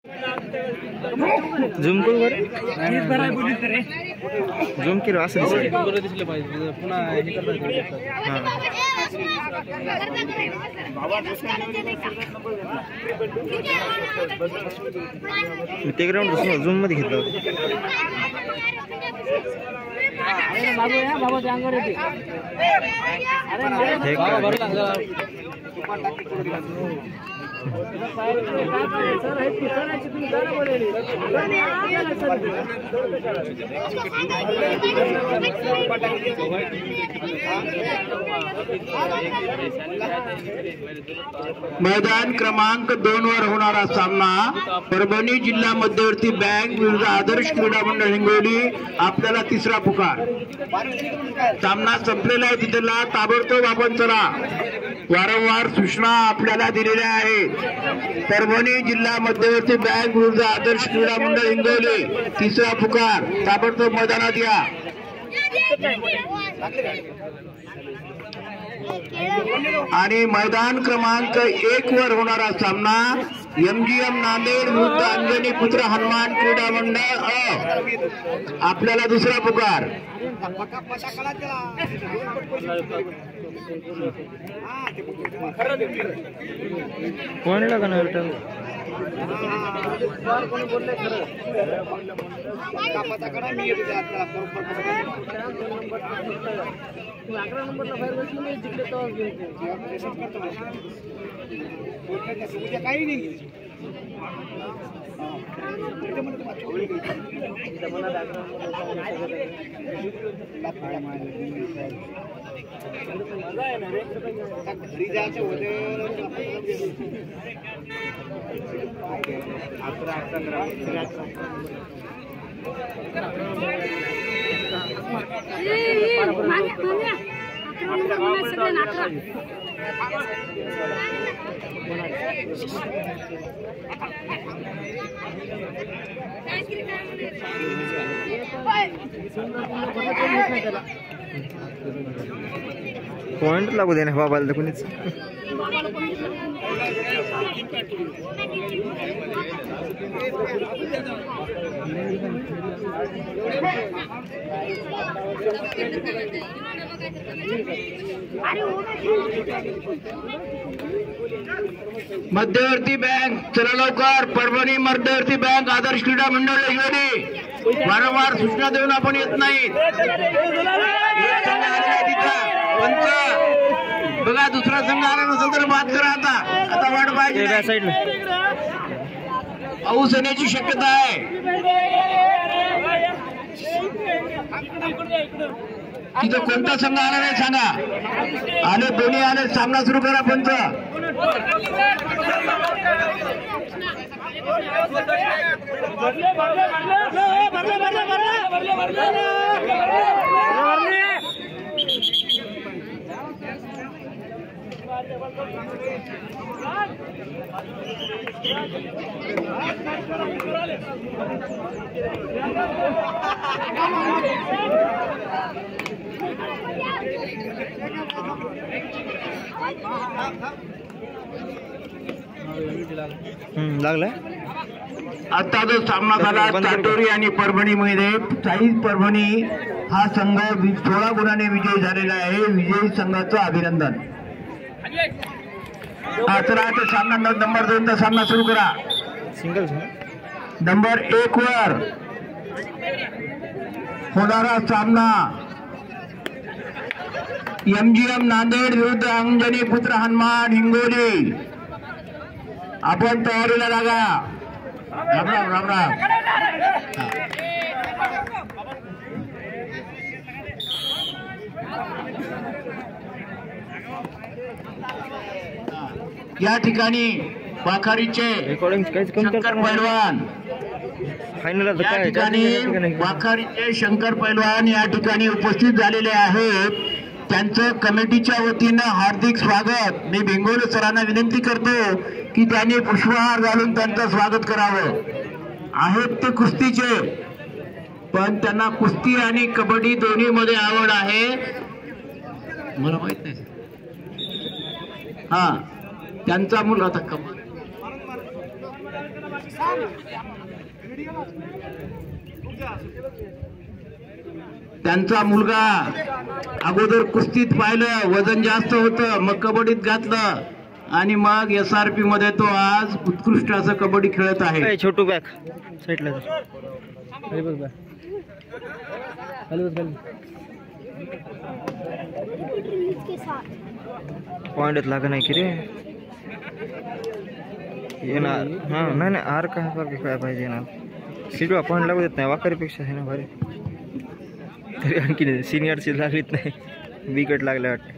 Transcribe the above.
Zoom करू बरं zoom केलं असं दिसलं पाहिजे पुन्हा हे ते ग्राउंड झूम मध्ये घेतलं मैदान क्रमांक 2 वर होणारा सामना परभणी जिल्हा मध्यवर्ती बँक विरुद्ध आदर्श क्रीडा मंडळ हिंगोली। आपल्याला तिसरा पुकार। सामना संपलेला आहे, तिथला ताबडतोब आपण चला। वारंवार सूचना आपल्याला दिलेल्या आहेत। परभणी जिल्हा मध्यवर्ती बँक विरुद्ध आदर्श क्रीडा मंडळ हिंगोली, तिसरा पुकार, ताबडतोब मैदानात या। आणि मैदान क्रमांक 1 वर होणारा सामना MGM नांदेड विरुद्ध अंजनी पुत्र हनुमान क्रीडा मंडळ अ। आपल्याला दुसरा पुकार। कोण लागणार काही नाही घरी जायचं होते। पॉइंट लागू दे ना बाबाला कोणीच। मध्यवर्ती बँक चला लवकर। परभणी मध्यवर्ती बँक आदर्श क्रीडा मंडळ हिंगोली। वारंवार सूचना देऊन आपण येत नाही। बघा दुसरा संघ आला नसेल तर बात करा। आता वाट पाहिजे, पाऊस येण्याची शक्यता आहे। तिथं कोणता संघ आला नाही सांगा। आले दोन्ही आले, सामना सुरू करा पंच। लागलाय। आता जो सामना झाला चाटोरी आणि परभणी मध्ये, साईज परभणी हा संघ 16 गुणाने विजयी झालेला आहे। विजयी संघाचं अभिनंदन। चला सामना नंबर 2 चा सामना सुरू करा। सिंगल नंबर 1 वर होणारा सामना MGM नांदेड विरुद्ध अंजनी पुत्र हनुमान हिंगोली। आपण तयारीला लागा। राम राम राम राम। या ठिकाणी वाखारीचे शंकर पैलवान फायनल या ठिकाणी वाखारीचे शंकर पैलवान या ठिकाणी उपस्थित झालेले आहेत। त्यांचं कमिटीच्या वतीनं हार्दिक स्वागत। मी भिंगोले सरांना विनंती करतो की त्यांनी पुष्पहार घालून त्यांचं स्वागत करावं। आहेत ते कुस्तीचे, पण त्यांना कुस्ती आणि कबड्डी दोन्ही मध्ये आवड आहे। मला माहित नाही त्यांचा मुलगा आता त्यांचा मुलगा अगोदर कुस्तीत पाहिलं, वजन जास्त होतं, मग कबड्डीत घातलं आणि मग SRP मध्ये तो आज उत्कृष्ट असं कबड्डी खेळत आहे. छोटू बॅग साईडला पॉइंट लागा नाही की रे येणार. हा नाही आर काय खेळायला पाहिजे येणार. सीटवा पॉइंट लागू देत नाही, वाकरीपेक्षा आहे ना भारी. तरी आणखी सिनियरची लागलीच नाही, विकेट लागल्या वाटते.